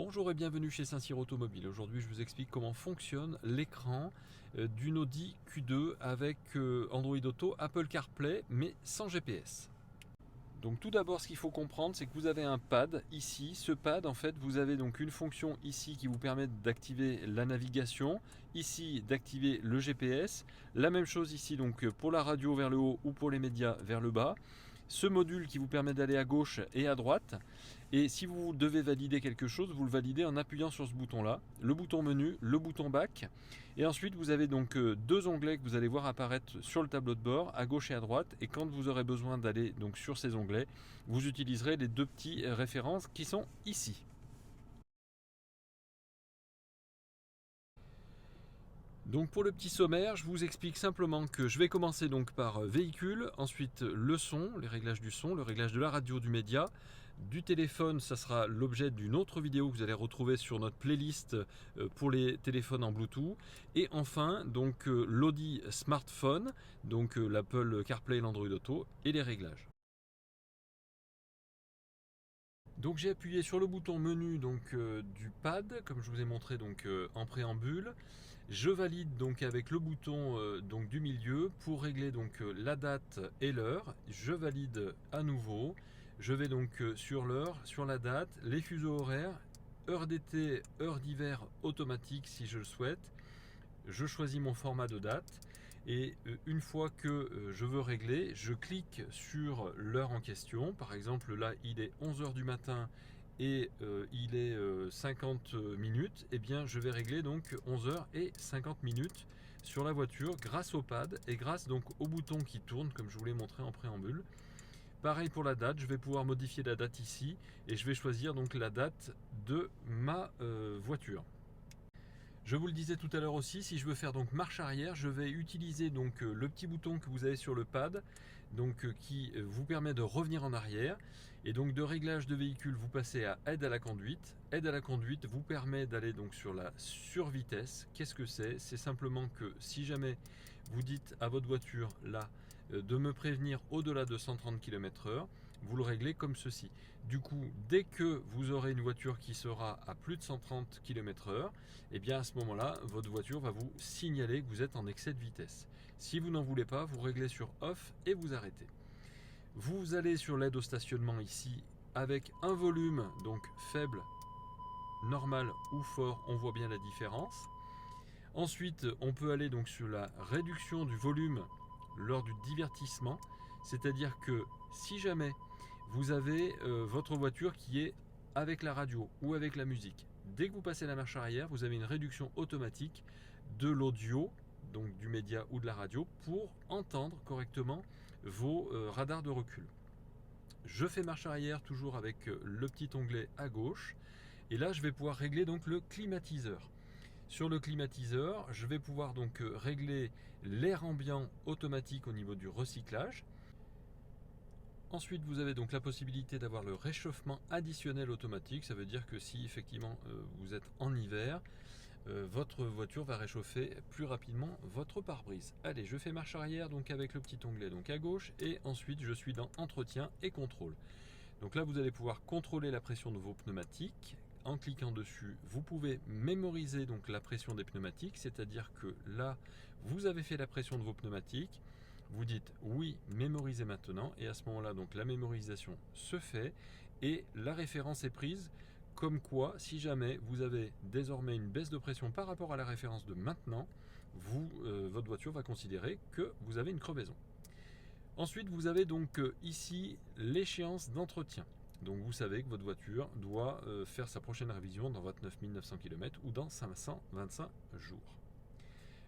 Bonjour et bienvenue chez Saint-Cyr Automobile. Aujourd'hui, je vous explique comment fonctionne l'écran d'une Audi Q2 avec Android Auto, Apple CarPlay, mais sans GPS. Donc tout d'abord, ce qu'il faut comprendre, c'est que vous avez un pad ici. Ce pad, en fait, vous avez donc une fonction ici qui vous permet d'activer la navigation, ici d'activer le GPS. La même chose ici donc pour la radio vers le haut ou pour les médias vers le bas. Ce module qui vous permet d'aller à gauche et à droite. Et si vous devez valider quelque chose, vous le validez en appuyant sur ce bouton-là, le bouton menu, le bouton back. Et ensuite, vous avez donc deux onglets que vous allez voir apparaître sur le tableau de bord, à gauche et à droite. Et quand vous aurez besoin d'aller donc sur ces onglets, vous utiliserez les deux petits références qui sont ici. Donc pour le petit sommaire, je vous explique simplement que je vais commencer donc par véhicule, ensuite le son, les réglages du son, le réglage de la radio, du média, du téléphone, ça sera l'objet d'une autre vidéo que vous allez retrouver sur notre playlist pour les téléphones en Bluetooth. Et enfin donc l'Audi Smartphone, donc l'Apple CarPlay et l'Android Auto et les réglages. Donc j'ai appuyé sur le bouton menu du pad, comme je vous ai montré en préambule. Je valide donc avec le bouton du milieu pour régler la date et l'heure. Je valide à nouveau. Je vais donc sur l'heure, sur la date, les fuseaux horaires, heure d'été, heure d'hiver automatique si je le souhaite. Je choisis mon format de date et une fois que je veux régler, je clique sur l'heure en question. Par exemple là il est 11h du matin et il est 50 minutes. Et bien je vais régler donc 11h et 50 minutes sur la voiture grâce au pad et grâce donc au bouton qui tourne comme je vous l'ai montré en préambule. Pareil pour la date, je vais pouvoir modifier la date ici et je vais choisir donc la date de ma voiture. Je vous le disais tout à l'heure aussi, si je veux faire donc marche arrière, je vais utiliser le petit bouton que vous avez sur le pad qui vous permet de revenir en arrière. Et donc de réglage de véhicule, vous passez à aide à la conduite. Aide à la conduite vous permet d'aller donc sur la survitesse. Qu'est-ce que c'est? C'est simplement que si jamais vous dites à votre voiture là de me prévenir au-delà de 130 km/h, vous le réglez comme ceci. Du coup, dès que vous aurez une voiture qui sera à plus de 130 km/h, et bien à ce moment-là, votre voiture va vous signaler que vous êtes en excès de vitesse. Si vous n'en voulez pas, vous réglez sur off et vous arrêtez. Vous allez sur l'aide au stationnement ici avec un volume donc faible, normal ou fort, on voit bien la différence. Ensuite, on peut aller donc sur la réduction du volume lors du divertissement, c'est-à-dire que si jamais vous avez votre voiture qui est avec la radio ou avec la musique, dès que vous passez la marche arrière, vous avez une réduction automatique de l'audio, donc du média ou de la radio, pour entendre correctement vos radars de recul. Je fais marche arrière toujours avec le petit onglet à gauche, et là je vais pouvoir régler donc le climatiseur. Sur le climatiseur, je vais pouvoir donc régler l'air ambiant automatique au niveau du recyclage. Ensuite, vous avez donc la possibilité d'avoir le réchauffement additionnel automatique. Ça veut dire que si effectivement vous êtes en hiver, votre voiture va réchauffer plus rapidement votre pare-brise. Allez, je fais marche arrière donc avec le petit onglet donc à gauche et ensuite je suis dans entretien et contrôle. Donc là, vous allez pouvoir contrôler la pression de vos pneumatiques. En cliquant dessus, vous pouvez mémoriser donc la pression des pneumatiques, c'est-à-dire que là, vous avez fait la pression de vos pneumatiques. Vous dites oui, mémorisez maintenant, et à ce moment-là, donc la mémorisation se fait et la référence est prise. Comme quoi, si jamais vous avez désormais une baisse de pression par rapport à la référence de maintenant, votre voiture va considérer que vous avez une crevaison. Ensuite, vous avez donc ici l'échéance d'entretien. Donc vous savez que votre voiture doit faire sa prochaine révision dans 29 900 km ou dans 525 jours.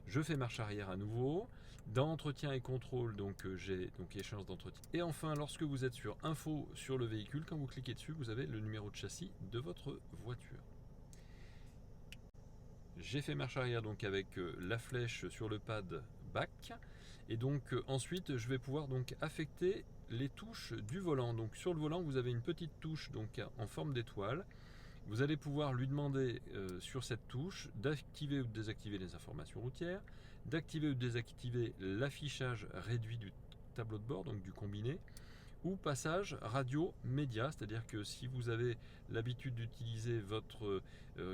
Je fais marche arrière à nouveau. Dans entretien et contrôle, j'ai échéance d'entretien. Et enfin, lorsque vous êtes sur info sur le véhicule, quand vous cliquez dessus, vous avez le numéro de châssis de votre voiture. J'ai fait marche arrière donc avec la flèche sur le pad back. Et donc ensuite, je vais pouvoir donc affecter les touches du volant. Donc sur le volant, vous avez une petite touche en forme d'étoile. Vous allez pouvoir lui demander sur cette touche d'activer ou de désactiver les informations routières, d'activer ou de désactiver l'affichage réduit du tableau de bord, donc du combiné, ou passage radio média, c'est-à-dire que si vous avez l'habitude d'utiliser votre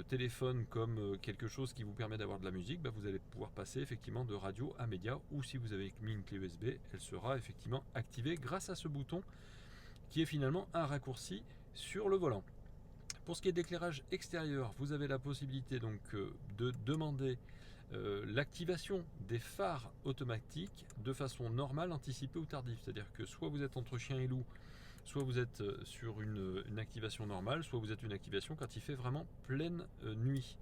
téléphone comme quelque chose qui vous permet d'avoir de la musique, vous allez pouvoir passer effectivement de radio à média, ou si vous avez mis une clé USB, elle sera effectivement activée grâce à ce bouton qui est finalement un raccourci sur le volant. Pour ce qui est d'éclairage extérieur, vous avez la possibilité donc de demander l'activation des phares automatiques de façon normale, anticipée ou tardive. C'est-à-dire que soit vous êtes entre chien et loup, soit vous êtes sur une activation normale, soit vous êtes une activation quand il fait vraiment pleine nuit.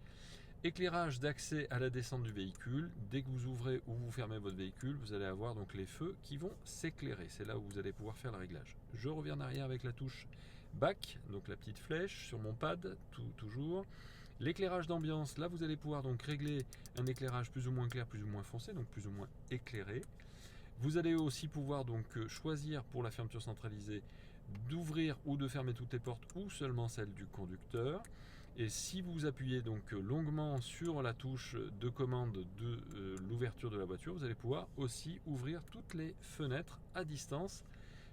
Éclairage d'accès à la descente du véhicule. Dès que vous ouvrez ou vous fermez votre véhicule, vous allez avoir donc les feux qui vont s'éclairer. C'est là où vous allez pouvoir faire le réglage. Je reviens en arrière avec la touche back, donc la petite flèche sur mon pad, toujours. L'éclairage d'ambiance, là vous allez pouvoir donc régler un éclairage plus ou moins clair, plus ou moins foncé, donc plus ou moins éclairé. Vous allez aussi pouvoir donc choisir pour la fermeture centralisée d'ouvrir ou de fermer toutes les portes ou seulement celle du conducteur. Et si vous appuyez donc longuement sur la touche de commande de l'ouverture de la voiture, vous allez pouvoir aussi ouvrir toutes les fenêtres à distance.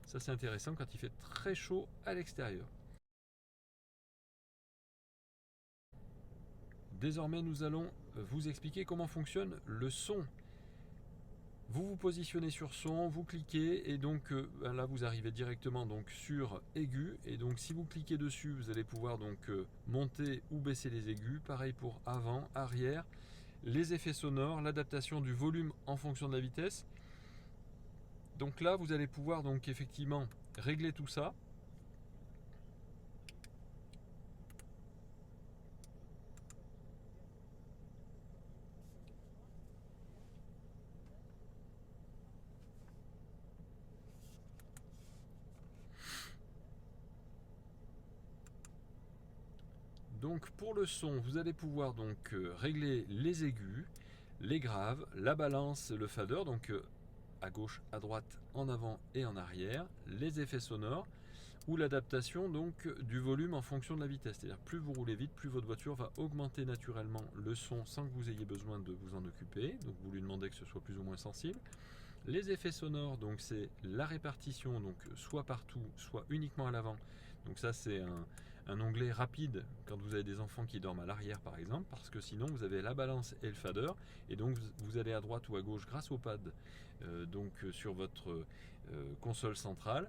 Ça c'est intéressant quand il fait très chaud à l'extérieur. Désormais, nous allons vous expliquer comment fonctionne le son. Vous vous positionnez sur son, vous cliquez et donc là vous arrivez directement donc sur aigu, et donc si vous cliquez dessus, vous allez pouvoir donc monter ou baisser les aigus. Pareil pour avant, arrière, les effets sonores, l'adaptation du volume en fonction de la vitesse. Donc là vous allez pouvoir donc effectivement régler tout ça. Donc pour le son, vous allez pouvoir donc régler les aigus, les graves, la balance, le fader, donc à gauche, à droite, en avant et en arrière, les effets sonores ou l'adaptation donc du volume en fonction de la vitesse. C'est-à-dire plus vous roulez vite, plus votre voiture va augmenter naturellement le son sans que vous ayez besoin de vous en occuper. Donc vous lui demandez que ce soit plus ou moins sensible. Les effets sonores, donc c'est la répartition, donc soit partout, soit uniquement à l'avant. Donc ça c'est un onglet rapide quand vous avez des enfants qui dorment à l'arrière par exemple, parce que sinon vous avez la balance et le fader, et donc vous allez à droite ou à gauche grâce au pad donc sur votre console centrale,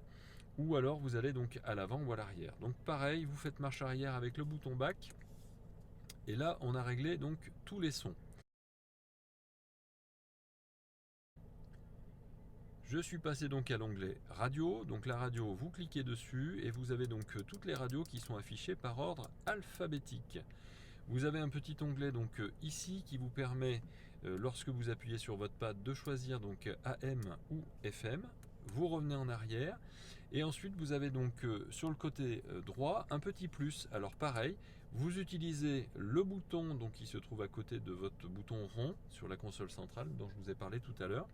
ou alors vous allez donc à l'avant ou à l'arrière. Donc pareil, vous faites marche arrière avec le bouton back, et là on a réglé donc tous les sons. Je suis passé donc à l'onglet radio. Donc la radio, vous cliquez dessus et vous avez donc toutes les radios qui sont affichées par ordre alphabétique. Vous avez un petit onglet donc ici qui vous permet, lorsque vous appuyez sur votre pad, de choisir donc AM ou FM. Vous revenez en arrière et ensuite vous avez donc sur le côté droit un petit plus. Alors pareil, vous utilisez le bouton donc qui se trouve à côté de votre bouton rond sur la console centrale dont je vous ai parlé tout à l'heure,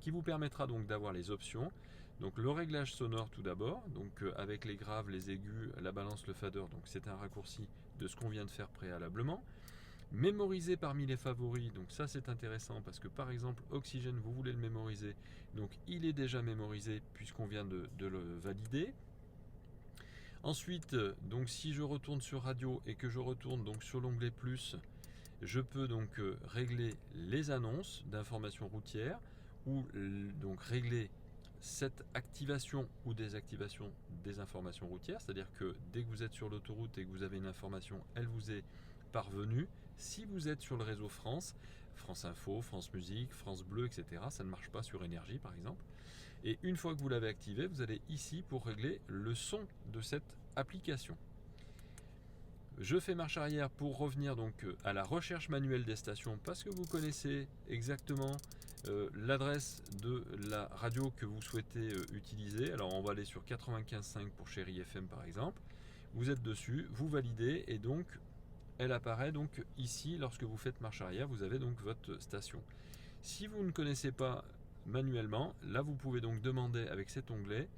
qui vous permettra donc d'avoir les options. Donc le réglage sonore tout d'abord, donc avec les graves, les aigus, la balance, le fader, donc c'est un raccourci de ce qu'on vient de faire préalablement. Mémoriser parmi les favoris, donc ça c'est intéressant parce que par exemple Oxygène, vous voulez le mémoriser, donc il est déjà mémorisé puisqu'on vient de le valider. Ensuite, donc si je retourne sur radio et que je retourne donc sur l'onglet plus, je peux donc régler les annonces d'informations routières, ou donc régler cette activation ou désactivation des informations routières, c'est-à-dire que dès que vous êtes sur l'autoroute et que vous avez une information, elle vous est parvenue. Si vous êtes sur le réseau France, France Info, France Musique, France Bleu, etc., ça ne marche pas sur Énergie par exemple. Et une fois que vous l'avez activé, vous allez ici pour régler le son de cette application. Je fais marche arrière pour revenir donc à la recherche manuelle des stations, parce que vous connaissez exactement l'adresse de la radio que vous souhaitez utiliser. Alors on va aller sur 95.5 pour Chéri FM par exemple. Vous êtes dessus, vous validez et donc elle apparaît donc ici lorsque vous faites marche arrière, vous avez donc votre station. Si vous ne connaissez pas manuellement, là vous pouvez donc demander avec cet onglet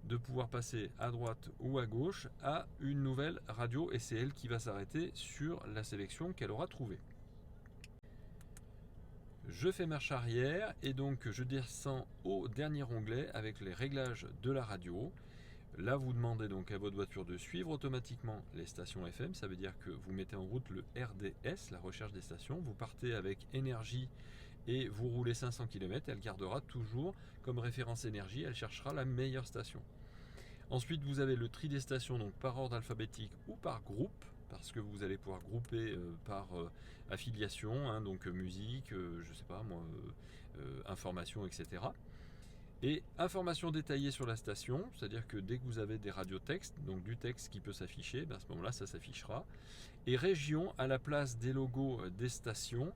de pouvoir passer à droite ou à gauche à une nouvelle radio, et c'est elle qui va s'arrêter sur la sélection qu'elle aura trouvée. Je fais marche arrière et donc je descends au dernier onglet avec les réglages de la radio. Là, vous demandez donc à votre voiture de suivre automatiquement les stations FM. Ça veut dire que vous mettez en route le RDS, la recherche des stations. Vous partez avec énergie et vous roulez 500 km. Elle gardera toujours comme référence énergie. Elle cherchera la meilleure station. Ensuite, vous avez le tri des stations donc par ordre alphabétique ou par groupe, parce que vous allez pouvoir grouper par affiliation, hein, donc musique, je sais pas moi, information, etc. Et information détaillée sur la station, c'est-à-dire que dès que vous avez des radiotextes, donc du texte qui peut s'afficher, ben à ce moment-là ça s'affichera. Et région à la place des logos des stations,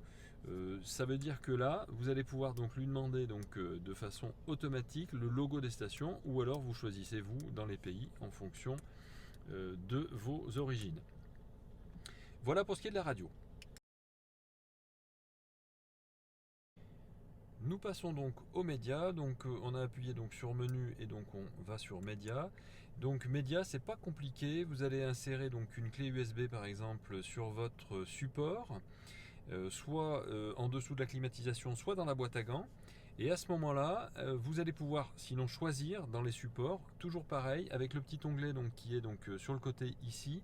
ça veut dire que là, vous allez pouvoir donc lui demander donc, de façon automatique le logo des stations, ou alors vous choisissez vous dans les pays en fonction de vos origines. Voilà pour ce qui est de la radio. Nous passons donc aux médias. Donc on a appuyé donc sur menu et donc on va sur médias. Donc médias, c'est pas compliqué. Vous allez insérer donc une clé USB par exemple sur votre support, soit en dessous de la climatisation, soit dans la boîte à gants. Et à ce moment-là, vous allez pouvoir sinon choisir dans les supports, toujours pareil, avec le petit onglet donc, qui est donc sur le côté ici,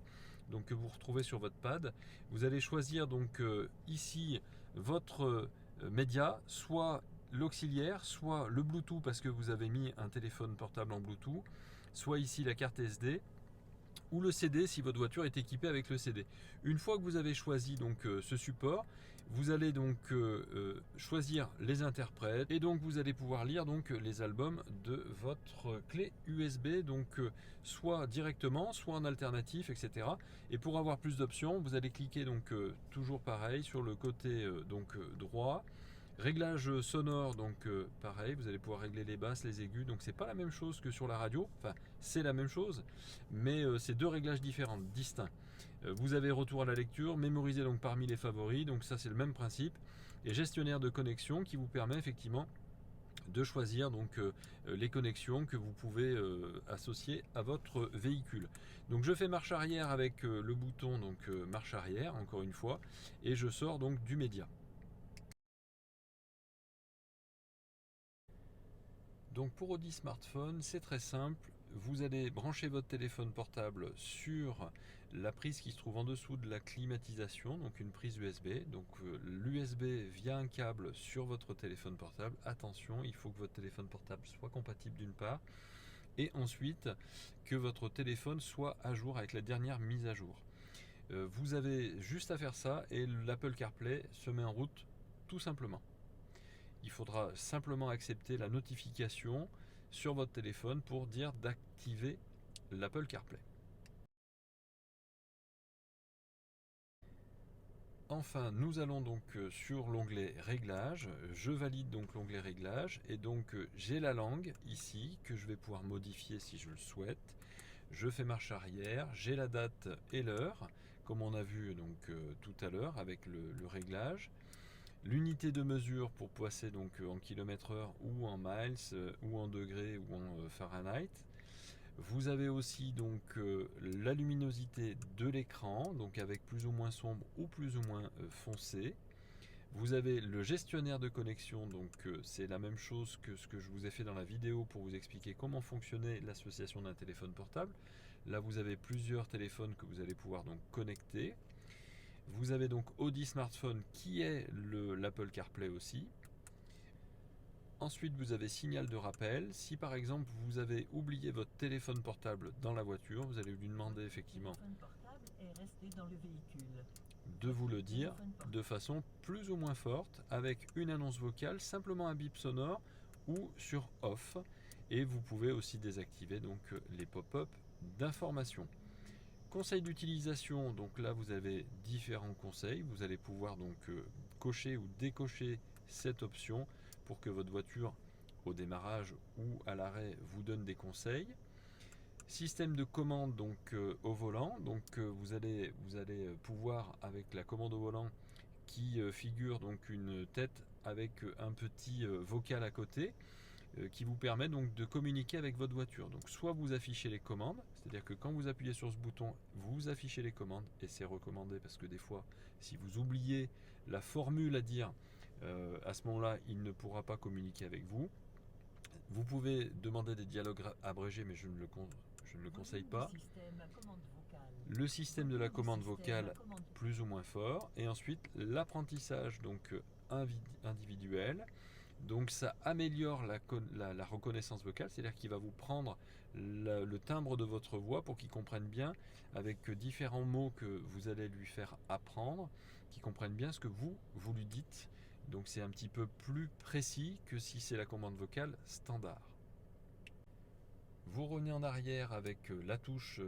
donc que vous retrouvez sur votre pad. Vous allez choisir donc ici votre média, soit l'auxiliaire, soit le Bluetooth parce que vous avez mis un téléphone portable en Bluetooth, soit ici la carte SD, ou le CD si votre voiture est équipée avec le CD. Une fois que vous avez choisi donc ce support, vous allez donc choisir les interprètes et donc vous allez pouvoir lire donc les albums de votre clé USB, donc soit directement, soit en alternatif, etc. Et pour avoir plus d'options, vous allez cliquer donc toujours pareil sur le côté droit. Réglage sonore, donc pareil, vous allez pouvoir régler les basses, les aigus, donc c'est pas la même chose que sur la radio, enfin c'est la même chose, mais c'est deux réglages différents, distincts. Vous avez retour à la lecture, mémorisé donc parmi les favoris, donc ça c'est le même principe, et gestionnaire de connexion qui vous permet effectivement de choisir donc les connexions que vous pouvez associer à votre véhicule. Donc je fais marche arrière avec le bouton donc marche arrière encore une fois, et je sors donc du média. Donc pour Audi Smartphone, c'est très simple. Vous allez brancher votre téléphone portable sur la prise qui se trouve en dessous de la climatisation, donc une prise USB. Donc l'USB via un câble sur votre téléphone portable. Attention, il faut que votre téléphone portable soit compatible d'une part, et ensuite que votre téléphone soit à jour avec la dernière mise à jour. Vous avez juste à faire ça et l'Apple CarPlay se met en route tout simplement. Il faudra simplement accepter la notification sur votre téléphone pour dire d'activer l'Apple CarPlay. Enfin, nous allons donc sur l'onglet Réglages. Je valide donc l'onglet Réglages et donc j'ai la langue ici que je vais pouvoir modifier si je le souhaite. Je fais marche arrière, j'ai la date et l'heure comme on a vu donc tout à l'heure avec le réglage. L'unité de mesure pour passer donc en km/h ou en miles ou en degrés ou en Fahrenheit. Vous avez aussi donc la luminosité de l'écran, donc avec plus ou moins sombre ou plus ou moins foncé. Vous avez le gestionnaire de connexion, donc c'est la même chose que ce que je vous ai fait dans la vidéo pour vous expliquer comment fonctionnait l'association d'un téléphone portable. Là vous avez plusieurs téléphones que vous allez pouvoir donc connecter. Vous avez donc Audi Smartphone qui est l'Apple CarPlay aussi. Ensuite, vous avez signal de rappel. Si par exemple vous avez oublié votre téléphone portable dans la voiture, vous allez lui demander effectivement de vous le dire de façon plus ou moins forte avec une annonce vocale, simplement un bip sonore ou sur off. Et vous pouvez aussi désactiver donc les pop-up d'information. Conseil d'utilisation, donc là vous avez différents conseils. Vous allez pouvoir donc cocher ou décocher cette option pour que votre voiture au démarrage ou à l'arrêt vous donne des conseils. Système de commande donc au volant, donc vous allez pouvoir avec la commande au volant qui figure donc une tête avec un petit vocal à côté qui vous permet donc de communiquer avec votre voiture. Donc soit vous affichez les commandes, c'est-à-dire que quand vous appuyez sur ce bouton, vous affichez les commandes et c'est recommandé parce que des fois, si vous oubliez la formule à dire, à ce moment-là, il ne pourra pas communiquer avec vous. Vous pouvez demander des dialogues abrégés, mais je je ne le conseille pas. Le système de la commande vocale plus ou moins fort, et ensuite l'apprentissage donc individuel. Donc ça améliore la reconnaissance vocale, c'est-à-dire qu'il va vous prendre le timbre de votre voix pour qu'il comprenne bien, avec différents mots que vous allez lui faire apprendre, qu'il comprenne bien ce que vous lui dites. Donc c'est un petit peu plus précis que si c'est la commande vocale standard. Vous revenez en arrière avec la touche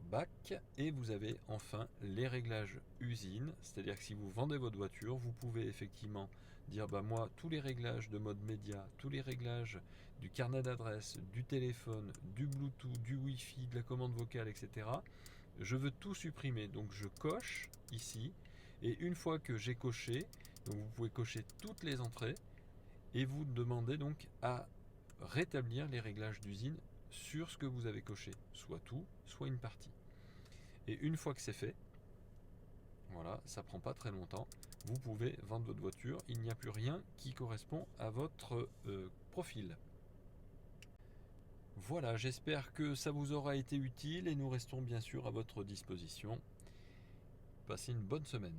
back et vous avez enfin les réglages usine, c'est-à-dire que si vous vendez votre voiture, vous pouvez effectivement dire moi tous les réglages de mode média, tous les réglages du carnet d'adresse, du téléphone, du Bluetooth, du Wi-Fi, de la commande vocale, etc. Je veux tout supprimer, donc je coche ici et une fois que j'ai coché, donc vous pouvez cocher toutes les entrées et vous demandez donc à rétablir les réglages d'usine sur ce que vous avez coché, soit tout, soit une partie. Et une fois que c'est fait, voilà, ça prend pas très longtemps, vous pouvez vendre votre voiture, il n'y a plus rien qui correspond à votre profil. Voilà, j'espère que ça vous aura été utile et nous restons bien sûr à votre disposition. Passez une bonne semaine.